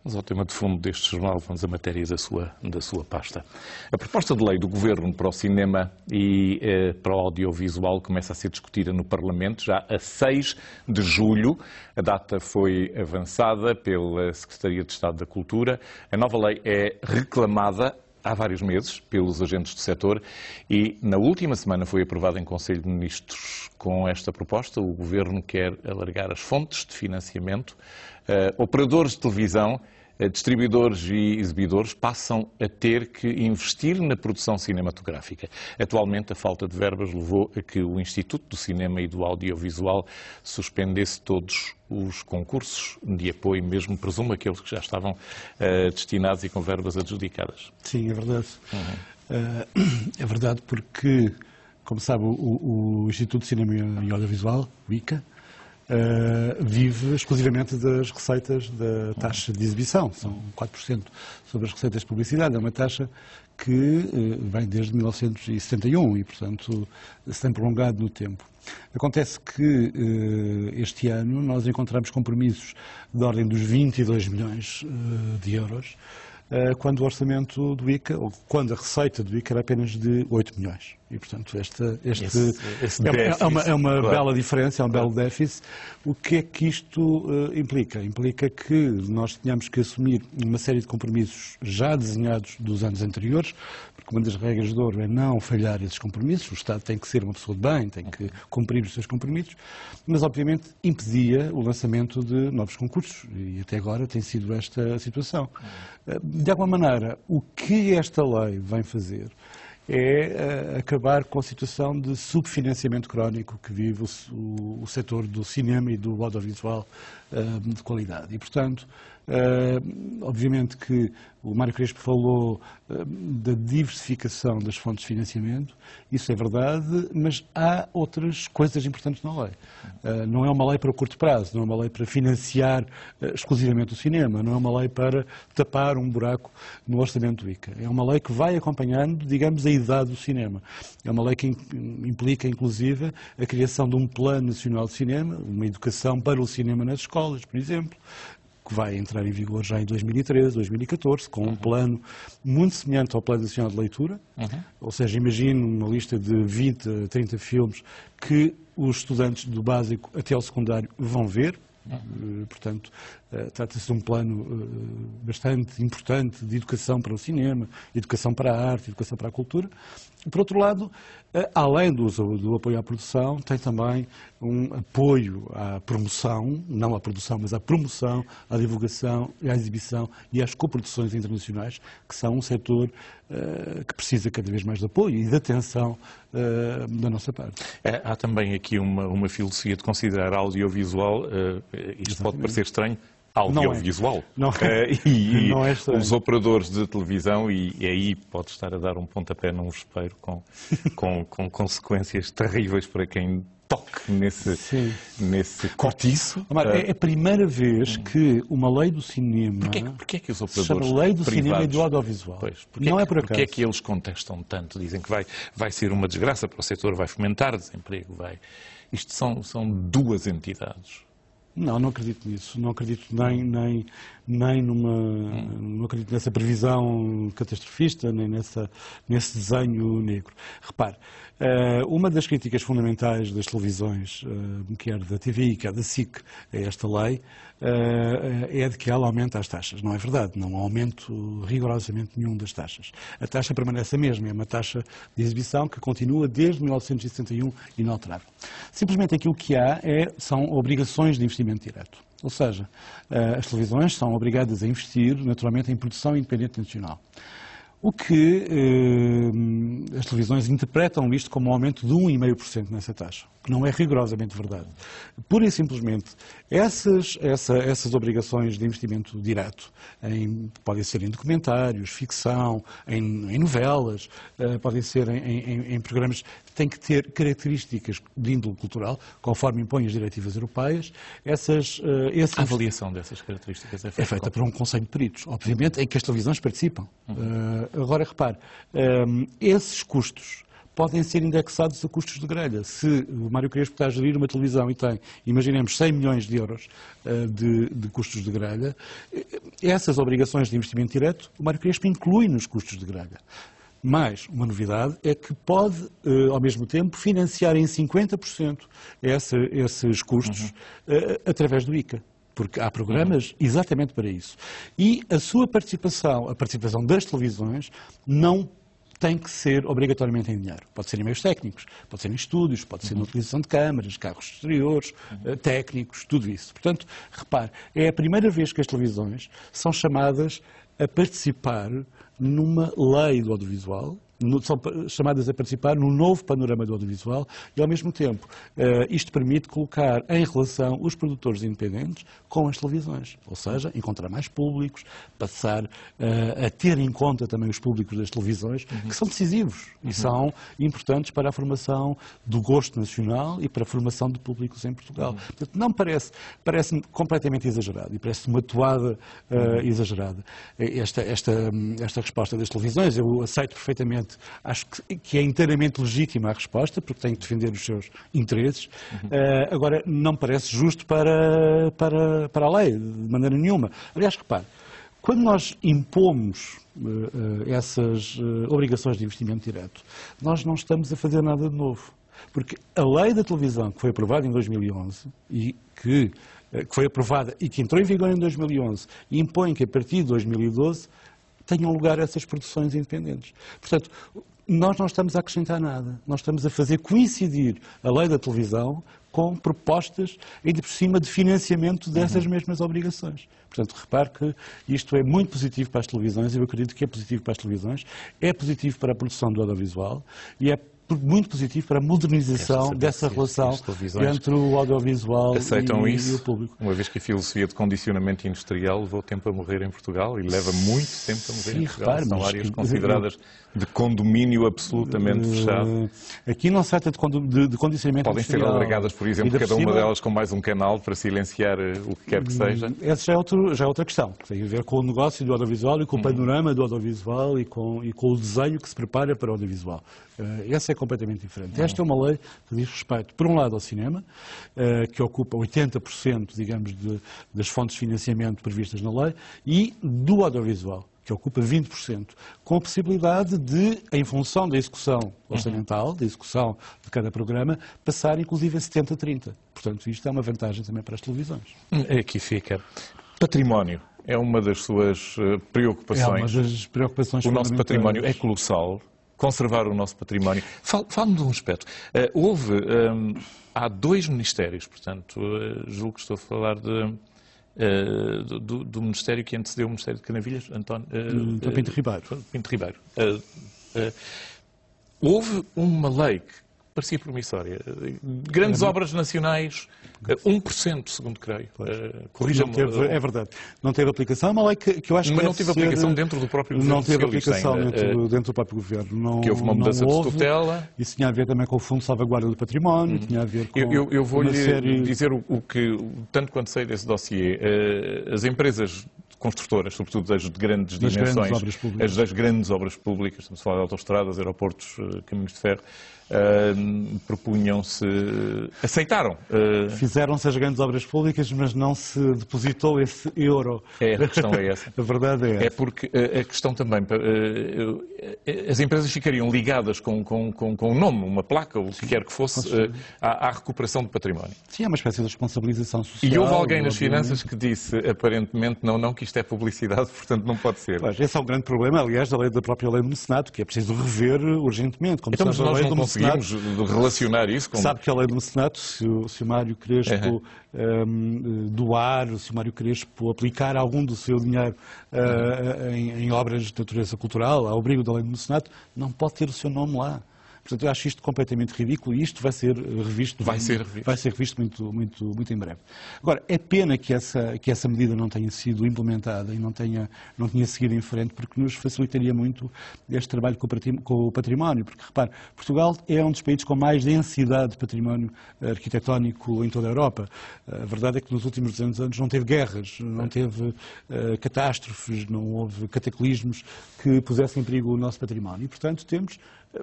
Mas ao tema de fundo deste jornal, vamos a matéria da sua pasta. A proposta de lei do Governo para o cinema e para o audiovisual começa a ser discutida no Parlamento já a 6 de julho. A data foi avançada pela Secretaria de Estado da Cultura. A nova lei é reclamada há vários meses pelos agentes do setor e na última semana foi aprovada em Conselho de Ministros. Com esta proposta, o Governo quer alargar as fontes de financiamento. Operadores de televisão, distribuidores e exibidores passam a ter que investir na produção cinematográfica. Atualmente, a falta de verbas levou a que o Instituto do Cinema e do Audiovisual suspendesse todos os concursos de apoio, mesmo, presumo, aqueles que já estavam destinados e com verbas adjudicadas. Sim, é verdade. É verdade porque, como sabe, o Instituto de Cinema e Audiovisual, o ICA, vive exclusivamente das receitas da taxa de exibição. São 4% sobre as receitas de publicidade. É uma taxa que vem desde 1971 e, portanto, se tem prolongado no tempo. Acontece que este ano nós encontramos compromissos de ordem dos 22 milhões de euros, quando o orçamento do ICA, ou quando a receita do ICA era apenas de 8 milhões. E, portanto, é uma bela diferença, é um belo déficit. O que é que isto implica? Implica que nós tenhamos que assumir uma série de compromissos já desenhados dos anos anteriores, porque uma das regras de ouro é não falhar esses compromissos. O Estado tem que ser uma pessoa de bem, tem que cumprir os seus compromissos, mas, obviamente, impedia o lançamento de novos concursos. E até agora tem sido esta a situação. De alguma maneira, o que esta lei vem fazer é acabar com a situação de subfinanciamento crónico que vive o setor do cinema e do audiovisual de qualidade. E, portanto, obviamente que o Mário Crespo falou da diversificação das fontes de financiamento, isso é verdade, mas há outras coisas importantes na lei. Não é uma lei para o curto prazo, não é uma lei para financiar exclusivamente o cinema, não é uma lei para tapar um buraco no orçamento do ICA. É uma lei que vai acompanhando, digamos, a idade do cinema. É uma lei que implica, inclusive, a criação de um Plano Nacional de Cinema, uma educação para o cinema nas escolas, por exemplo, que vai entrar em vigor já em 2013, 2014, com um plano muito semelhante ao Plano Nacional de Leitura. Ou seja, imagine uma lista de 20 a 30 filmes que os estudantes do básico até ao secundário vão ver. Portanto, trata-se de um plano bastante importante de educação para o cinema, educação para a arte, educação para a cultura. Por outro lado, além do apoio à produção, tem também um apoio à promoção, não à produção, mas à promoção, à divulgação, à exibição e às coproduções internacionais, que são um setor que precisa cada vez mais de apoio e de atenção da nossa parte. Há também aqui uma filosofia de considerar audiovisual, isto pode parecer estranho, audiovisual. Não é estranho. Os operadores de televisão, e aí pode estar a dar um pontapé num vespeiro com consequências terríveis para quem toque nesse cortiço. É a primeira vez que uma lei do cinema Porquê é que os se operadores chama Lei do privados, Cinema e do Audiovisual. Não é por acaso. Porquê é que eles contestam tanto? Dizem que vai ser uma desgraça para o setor, vai fomentar desemprego, Isto são duas entidades. Não acredito nisso. Não acredito nem não acredito nessa previsão catastrofista, nem nesse desenho negro. Repare, uma das críticas fundamentais das televisões, quer da TVI, quer da SIC, a esta lei, é de que ela aumenta as taxas. Não é verdade, não há aumento rigorosamente nenhum das taxas. A taxa permanece a mesma, é uma taxa de exibição que continua desde 1971 inalterável. Simplesmente aquilo que há são obrigações de investimento direto. Ou seja, as televisões são obrigadas a investir, naturalmente, em produção independente nacional. O que as televisões interpretam isto como um aumento de 1,5% nessa taxa, que não é rigorosamente verdade. Pura e simplesmente, essas obrigações de investimento direto, podem ser em documentários, ficção, em novelas, podem ser em programas, têm que ter características de índole cultural, conforme impõem as diretivas europeias. A avaliação dessas características é feita por um conselho de peritos, obviamente, em que as televisões participam. Agora, repare, esses custos podem ser indexados a custos de grelha. Se o Mário Crespo está a gerir uma televisão e tem, imaginemos, 100 milhões de euros de custos de grelha, essas obrigações de investimento direto, o Mário Crespo inclui nos custos de grelha. Mas uma novidade é que pode, ao mesmo tempo, financiar em 50% esses custos através do ICA. Porque há programas exatamente para isso. E a sua participação, a participação das televisões, não tem que ser obrigatoriamente em dinheiro. Pode ser em meios técnicos, pode ser em estúdios, pode ser na utilização de câmaras, carros exteriores, técnicos, tudo isso. Portanto, repare, é a primeira vez que as televisões são chamadas a participar numa lei do audiovisual, são chamadas a participar num novo panorama do audiovisual e, ao mesmo tempo, isto permite colocar em relação os produtores independentes com as televisões, ou seja, encontrar mais públicos, passar a ter em conta também os públicos das televisões, que são decisivos e são importantes para a formação do gosto nacional e para a formação de públicos em Portugal. Portanto, não parece-me completamente exagerado e parece-me uma toada exagerada. Esta resposta das televisões, eu aceito perfeitamente. Acho que é inteiramente legítima a resposta, porque tem que defender os seus interesses. Agora, não parece justo para a lei, de maneira nenhuma. Aliás, repare, quando nós impomos essas obrigações de investimento direto, nós não estamos a fazer nada de novo. Porque a lei da televisão, que foi aprovada em 2011 e que foi aprovada e que entrou em vigor em 2011 e impõe que a partir de 2012 tenham lugar essas produções independentes. Portanto, nós não estamos a acrescentar nada. Nós estamos a fazer coincidir a lei da televisão com propostas, ainda por cima, de financiamento dessas mesmas obrigações. Portanto, repare que isto é muito positivo para as televisões, eu acredito que é positivo para as televisões, é positivo para a produção do audiovisual e é muito positivo para a modernização dessa relação entre o audiovisual e o público. Uma vez que a filosofia de condicionamento industrial levou tempo a morrer em Portugal e leva muito tempo a morrer em Portugal. Repare, são áreas consideradas de condomínio absolutamente fechado. Aqui não se trata de condicionamento Podem ser industrial. obrigadas, por exemplo, cada uma delas com mais um canal para silenciar o que quer que seja? Essa já é outra questão. Tem a ver com o negócio do audiovisual e com o panorama do audiovisual e com o desenho que se prepara para o audiovisual. Essa é completamente diferente. Esta é uma lei que diz respeito, por um lado, ao cinema, que ocupa 80%, digamos, das fontes de financiamento previstas na lei, e do audiovisual, que ocupa 20%, com a possibilidade de, em função da execução orçamental, da execução de cada programa, passar inclusive a 70-30. Portanto, isto é uma vantagem também para as televisões. Aqui fica. Património é uma das suas preocupações. É uma das preocupações. O nosso património é colossal. Conservar o nosso património. Fale-me de um aspecto. Há dois ministérios, portanto, julgo que estou a falar do ministério que antecedeu o Ministério de Canavilhas, António Pinto Ribeiro. Pinto Ribeiro. Houve uma lei que parecia promissória. Grandes obras nacionais, 1%, segundo creio. Corrija-me. É verdade. Não teve aplicação. É uma lei que eu acho que mas não teve aplicação dentro do próprio governo. Não teve aplicação dentro do próprio governo. Que houve uma mudança de tutela. Isso tinha a ver também com o Fundo de Salvaguarda do Património, tinha a ver com eu vou-lhe dizer o que, tanto quanto sei desse dossiê, as empresas construtoras, sobretudo as de grandes dimensões, as das grandes obras públicas, estamos a falar de autoestradas, aeroportos, caminhos de ferro, propunham-se, aceitaram. Fizeram-se as grandes obras públicas, mas não se depositou esse euro. A questão é essa. A verdade é essa. É porque a questão também, as empresas ficariam ligadas com um nome, uma placa, ou o que quer que fosse, à recuperação do património. Sim, é uma espécie de responsabilização social. E houve alguém nas finanças que disse, aparentemente, não, que isto é publicidade, portanto não pode ser. Pois, esse é um grande problema, aliás, da própria lei do mecenato, que é preciso rever urgentemente. Como então, mas nós não conseguimos relacionar isso com... Sabe que a lei do mecenato, se o Mário Crespo doar, se o Mário Crespo aplicar algum do seu dinheiro em obras de natureza cultural, ao abrigo da lei do mecenato, não pode ter o seu nome lá. Portanto, eu acho isto completamente ridículo e isto vai ser revisto. Vai ser revisto muito em breve. Agora, é pena que essa medida não tenha sido implementada e não tinha seguido em frente, porque nos facilitaria muito este trabalho com o património. Porque, repare, Portugal é um dos países com mais densidade de património arquitetónico em toda a Europa. A verdade é que nos últimos 200 anos não teve guerras, não teve catástrofes, não houve cataclismos que pusessem em perigo o nosso património. E, portanto, temos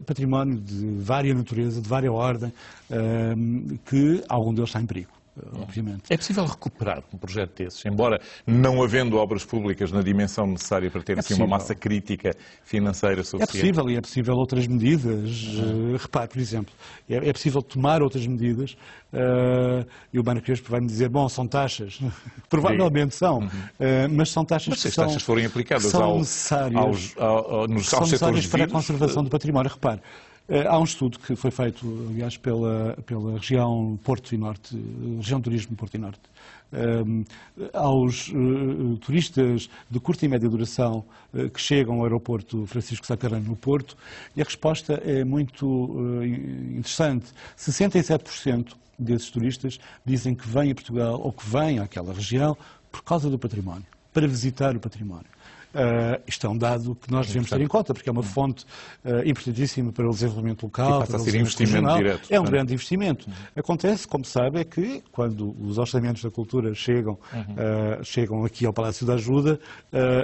património de vária natureza, de vária ordem, que algum deles está em perigo. Obviamente. É possível recuperar um projeto desses, embora não havendo obras públicas na dimensão necessária para ter assim uma massa crítica financeira suficiente? É possível, e é possível outras medidas. Repare, por exemplo, é possível tomar outras medidas, e o Mário Crespo vai-me dizer, bom, são taxas. Provavelmente são, mas são taxas que são, taxas forem aplicadas que são necessárias, aos setores para a conservação do património. Repare, há um estudo que foi feito, aliás, pela região Porto e Norte, região Turismo Porto e Norte, aos turistas de curta e média duração que chegam ao aeroporto Francisco Sá Carneiro no Porto, e a resposta é muito interessante. 67% desses turistas dizem que vêm a Portugal ou que vêm àquela região por causa do património, para visitar o património. Isto é um dado que nós devemos ter em conta, porque é uma fonte importantíssima para o desenvolvimento local. E passa a ser investimento direto. É um grande investimento. Acontece, como sabe, é que quando os orçamentos da cultura chegam aqui ao Palácio da Ajuda,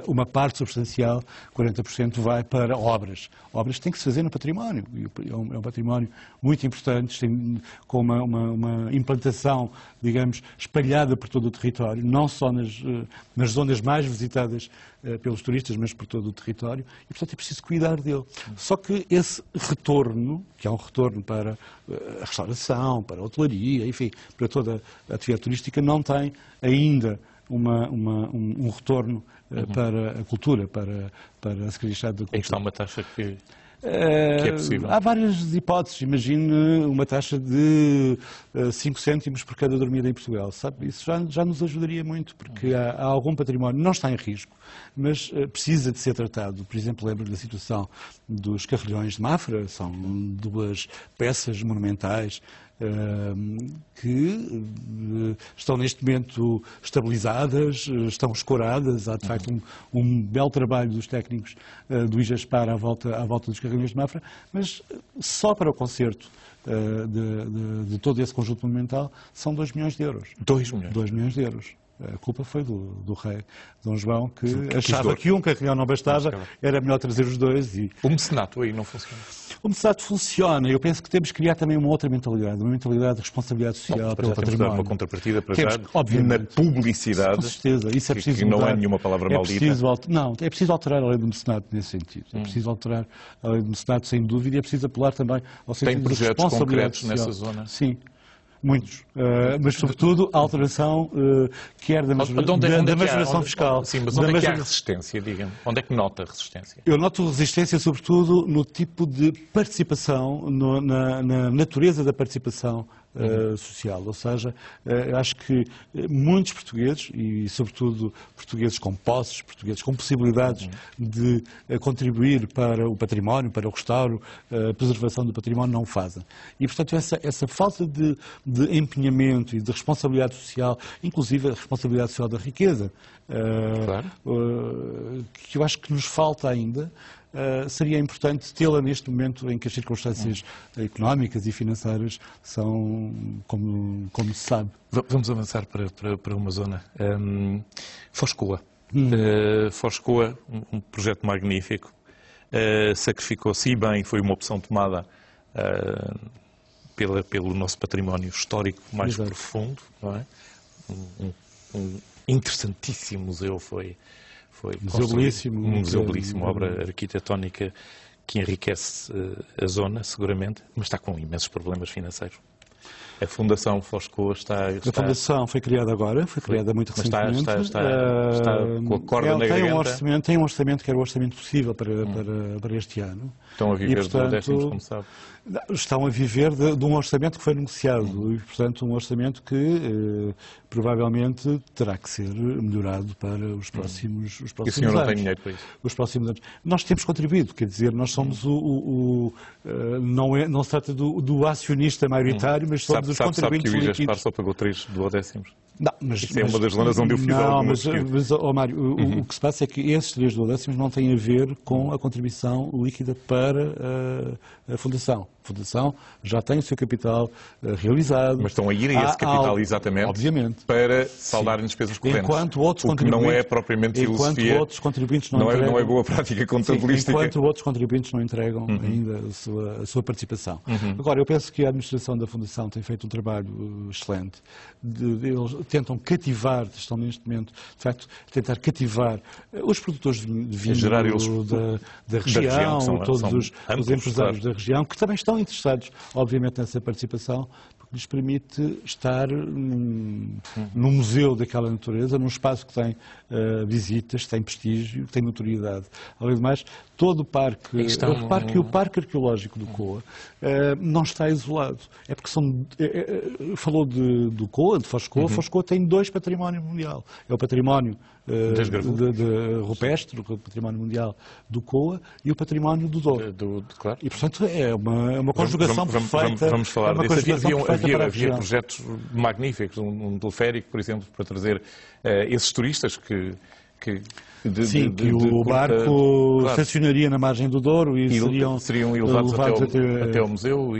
uma parte substancial, 40%, vai para obras. Obras que têm que se fazer no património. É um património muito importante, com uma implantação, digamos, espalhada por todo o território, não só nas zonas mais visitadas pelos turistas, mas por todo o território, e, portanto, é preciso cuidar dele. Só que esse retorno, que é um retorno para a restauração, para a hotelaria, enfim, para toda a atividade turística, não tem ainda um retorno para a cultura, para a Secretaria de Estado da Cultura. É que está uma taxa que é possível. Há várias hipóteses. Imagine uma taxa de 5 cêntimos por cada dormida em Portugal. Sabe? Isso já nos ajudaria muito, porque há algum património, não está em risco, mas precisa de ser tratado. Por exemplo, lembro da situação dos carrilhões de Mafra, são duas peças monumentais que estão neste momento estabilizadas, estão escoradas. Há de facto um belo trabalho dos técnicos do IJASPAR à volta dos carrilhões de Mafra, mas só para o concerto de todo esse conjunto monumental são 2 milhões de euros. 2 milhões? 2 milhões de euros. A culpa foi do rei Dom João, que achava que um carrilhão não bastava, era melhor trazer os dois. O mecenato aí não funciona? O mecenato funciona. Eu penso que temos que criar também uma outra mentalidade, uma mentalidade de responsabilidade social pelo património. Temos de dar uma contrapartida para já, obviamente, na publicidade, com certeza. Isso é preciso que não é nenhuma palavra maldita. É preciso alterar a lei do mecenato nesse sentido. É preciso alterar a lei do mecenato, sem dúvida, e é preciso apelar também ao sentido de responsabilidade social. Tem projetos concretos nessa zona? Sim. Muitos, mas sobretudo a alteração quer da majoração fiscal. Sim, mas onde é que há resistência, diga-me? Onde é que nota a resistência? Eu noto resistência sobretudo no tipo de participação, na natureza da participação social. Ou seja, acho que muitos portugueses, e sobretudo portugueses com posses, portugueses com possibilidades de contribuir para o património, para o restauro, a preservação do património, não o fazem. E, portanto, essa falta de empenhamento e de responsabilidade social, inclusive a responsabilidade social da riqueza, que eu acho que nos falta ainda, seria importante tê-la neste momento em que as circunstâncias económicas e financeiras são como se sabe. Vamos avançar para uma zona. Foscoa. Foscoa, um projeto magnífico. Sacrificou-se e bem, foi uma opção tomada pelo nosso património histórico mais profundo, não é? Um interessantíssimo museu foi um museu belíssimo, obra arquitetónica que enriquece a zona, seguramente, mas está com imensos problemas financeiros. A Fundação Foscoa está... A Fundação foi criada agora, foi criada muito recentemente. Está com a corda na garganta. Tem um orçamento que era o orçamento possível para este ano. Estão a viver de décimos, como sabe. Estão a viver de um orçamento que foi negociado e, portanto, um orçamento que provavelmente terá que ser melhorado para os próximos anos. E o senhor não tem dinheiro para isso? Os próximos anos. Nós temos contribuído, quer dizer, nós somos não se trata do acionista maioritário, mas somos os contribuintes líquidos. Sabe que o IJASPAR só pagou 3 duodécimos? Não, mas isso é uma das zonas onde eu fiz alguma pesquisa. Mas, Mário, o que se passa é que esses 3 duodécimos não têm a ver com a contribuição líquida para a Fundação. Fundação já tem o seu capital realizado. Mas estão a ir a esse capital exatamente obviamente, para saldarem despesas correntes. Enquanto outros o que não é propriamente filosofia, outros contribuintes não entregam, não é boa prática contabilística. Enquanto outros contribuintes não entregam ainda a sua participação. Agora, eu penso que a administração da Fundação tem feito um trabalho excelente. Eles tentam cativar, estão neste momento, de facto, tentar cativar os produtores de vinho da região, todos os empresários da região, que também estão interessados, obviamente, nessa participação, porque lhes permite estar num museu daquela natureza, num espaço que tem visitas, tem prestígio, tem notoriedade. Além do mais, todo o parque, repare que o Parque Arqueológico do Coa não está isolado. É porque falou do Coa, de Foz Coa. Foz Coa tem 2 patrimónios mundial. É o património rupestre, o património mundial do Coa e o património do Douro. Claro. E, portanto, é uma conjugação perfeita. Vamos falar disso. Havia projetos magníficos, um teleférico, por exemplo, para trazer esses turistas que o barco estacionaria na margem do Douro e seriam levados até ao museu.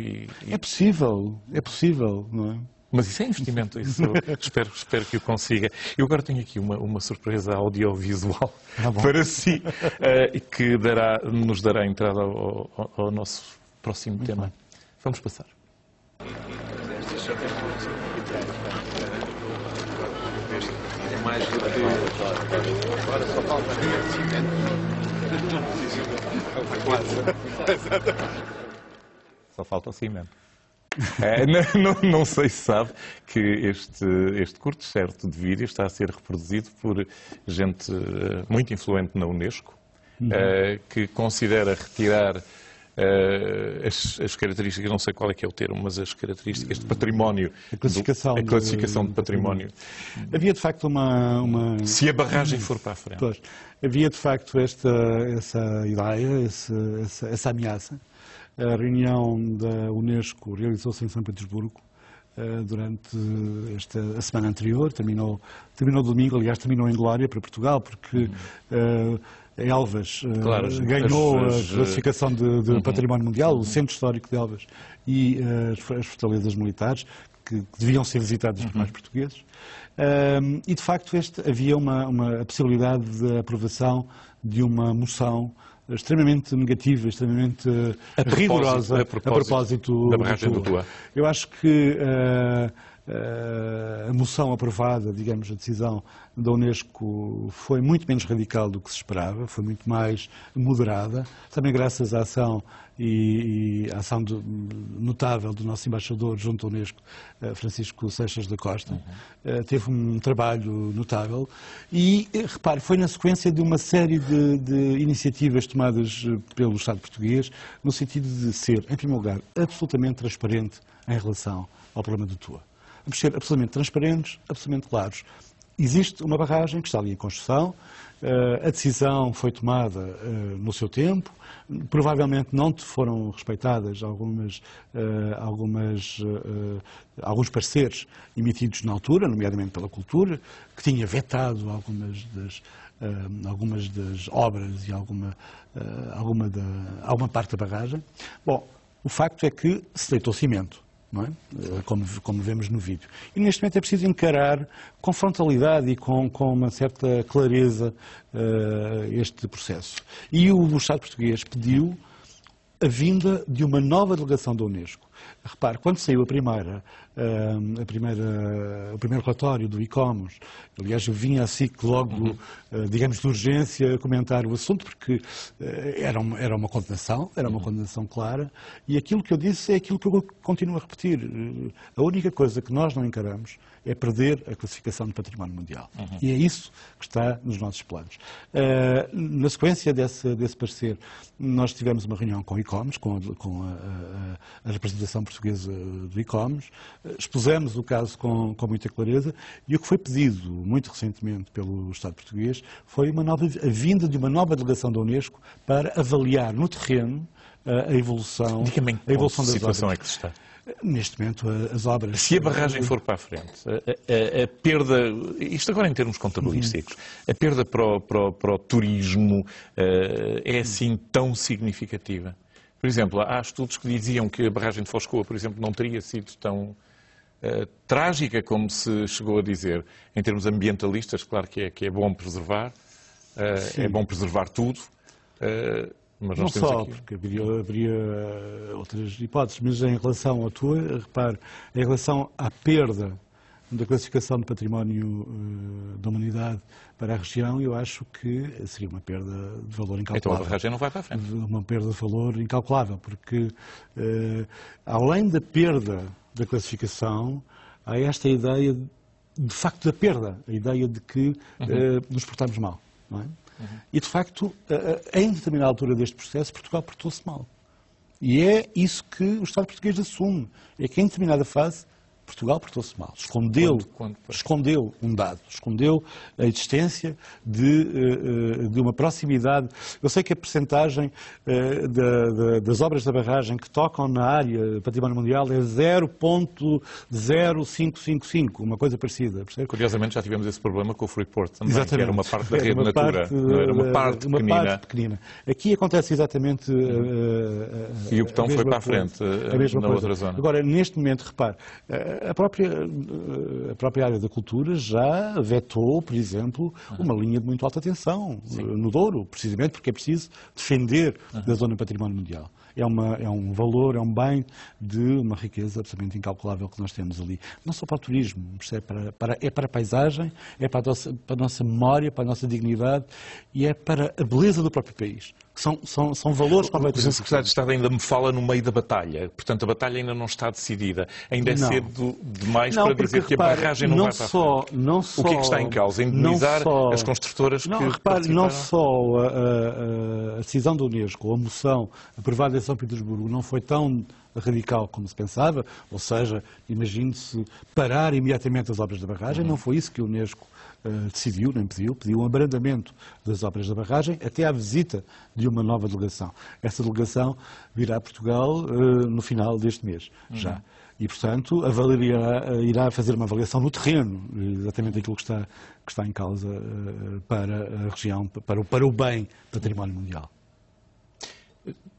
É possível, não é? Mas isso é investimento, isso espero que o consiga. Eu agora tenho aqui uma surpresa audiovisual para si, que nos dará entrada ao nosso próximo tema. Bem. Vamos passar. Agora só falta Só falta o cimento. Não sei se sabe que este curto certo de vídeo está a ser reproduzido por gente muito influente na Unesco, que considera retirar as características, não sei qual é que é o termo, mas as características de património, a classificação de património. Havia de facto uma... Se a barragem for para a frente. Pois, havia de facto essa ideia, essa ameaça. A reunião da Unesco realizou-se em São Petersburgo durante a semana anterior, terminou domingo, aliás, terminou em glória para Portugal, porque Elvas ganhou a classificação de património mundial, o centro histórico de Elvas e as fortalezas militares, que deviam ser visitadas por mais portugueses. E, de facto, havia a possibilidade de aprovação de uma moção extremamente negativa, extremamente rigorosa a propósito da barragem do Tua. Eu acho que a moção aprovada, digamos, a decisão da Unesco foi muito menos radical do que se esperava, foi muito mais moderada, também graças à ação e à ação notável do nosso embaixador junto à Unesco, Francisco Seixas da Costa. Teve um trabalho notável e, repare, foi na sequência de uma série de iniciativas tomadas pelo Estado português no sentido de ser, em primeiro lugar, absolutamente transparente em relação ao problema do Tua. Vamos ser absolutamente transparentes, absolutamente claros. Existe uma barragem que está ali em construção, a decisão foi tomada no seu tempo, provavelmente não foram respeitadas alguns pareceres emitidos na altura, nomeadamente pela Cultura, que tinha vetado algumas das obras e alguma parte da barragem. Bom, o facto é que se deitou cimento. Não é? Como vemos no vídeo. E neste momento é preciso encarar com frontalidade e com uma certa clareza este processo. E o Estado português pediu a vinda de uma nova delegação da Unesco. Repare, quando saiu o primeiro relatório do ICOMOS, aliás, eu vinha assim que logo, digamos, de urgência comentar o assunto, porque era uma condenação clara, e aquilo que eu disse é aquilo que eu continuo a repetir. A única coisa que nós não encaramos é perder a classificação de património mundial. E é isso que está nos nossos planos. Na sequência desse parecer, nós tivemos uma reunião com o ICOMOS, com a representação portuguesa do ICOMOS, expusemos o caso com muita clareza e o que foi pedido muito recentemente pelo Estado português foi a vinda de uma nova delegação da Unesco para avaliar no terreno a evolução das obras. Diga-me em que situação é que se está? Neste momento, as obras... Se a barragem for para a frente, a perda, isto agora em termos contabilísticos, a perda para o turismo é assim tão significativa? Por exemplo, há estudos que diziam que a barragem de Foscoa, por exemplo, não teria sido tão trágica como se chegou a dizer. Em termos ambientalistas, claro que é bom preservar, é bom preservar tudo, mas não nós temos só, aqui... porque haveria outras hipóteses, mas em relação à tua, repare, em relação à perda da classificação de património da humanidade para a região, eu acho que seria uma perda de valor incalculável. Então a barragem não vai para a frente. Uma perda de valor incalculável, porque além da perda da classificação, há esta ideia de facto da perda, a ideia de que nos portamos mal, não é? E, de facto, em determinada altura deste processo, Portugal portou-se mal. E é isso que o Estado português assume. É que, em determinada fase, Portugal portou-se mal. Escondeu um dado. Escondeu a existência de uma proximidade. Eu sei que a percentagem das obras da barragem que tocam na área do património mundial é 0,0555, uma coisa parecida. Percebe? Curiosamente, já tivemos esse problema com o Freeport também, Exatamente. que era uma parte da rede Natura. Não era uma parte pequenina. Aqui acontece exatamente e o botão foi para a frente, na outra zona. Agora, neste momento, repare, a própria área da cultura já vetou, por exemplo, uma linha de muito alta tensão no Douro, precisamente porque é preciso defender da zona património mundial. É um valor, é um bem de uma riqueza absolutamente incalculável que nós temos ali. Não só para o turismo, é para a paisagem, é para a nossa memória, para a nossa dignidade e é para a beleza do próprio país. São valores completamente... O Secretário de Estado ainda me fala no meio da batalha. Portanto, a batalha ainda não está decidida. Ainda é cedo demais para dizer que a barragem não vai para a frente. O que é que está em causa? Indemnizar as construtoras que participaram? Não só a decisão da Unesco, a moção aprovada em São Petersburgo não foi tão radical como se pensava, ou seja, imagine-se parar imediatamente as obras da barragem, não foi isso que a Unesco decidiu, nem pediu um abrandamento das obras da barragem até à visita de uma nova delegação. Essa delegação virá a Portugal no final deste mês, já. E, portanto, irá fazer uma avaliação no terreno, exatamente aquilo que está em causa para a região, para o bem património mundial.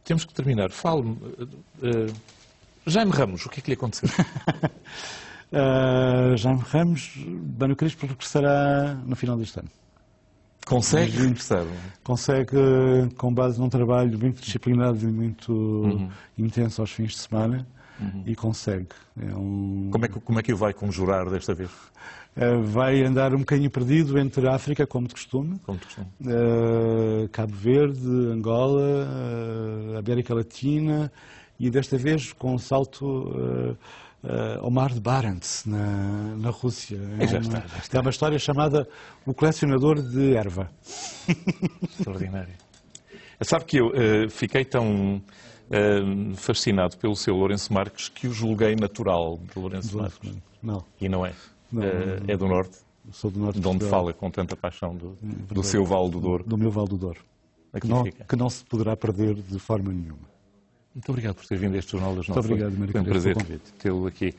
Temos que terminar. Fale-me. Jaime Ramos, o que é que lhe aconteceu? Jaime Ramos, bem, o Crespo regressará no final deste ano. Consegue regressar? Consegue, com base num trabalho muito disciplinado e muito intenso aos fins de semana, e consegue. Como é que o vai conjurar desta vez? Vai andar um bocadinho perdido entre a África, como de costume, Cabo Verde, Angola, América Latina, e desta vez com um salto ao mar de Barents, na Rússia. Já está. É uma história chamada O Colecionador de Erva. Extraordinário. Sabe que eu fiquei tão fascinado pelo seu Lourenço Marques que o julguei natural de Lourenço Marques. Não. E não é. É do Norte. Sou do Norte. De onde fala com tanta paixão do seu Vale do Douro. Do meu Vale do Douro. Que não se poderá perder de forma nenhuma. Muito obrigado por ter vindo a este Jornal das 9. Muito obrigado, Maria. Foi um prazer tê-lo aqui.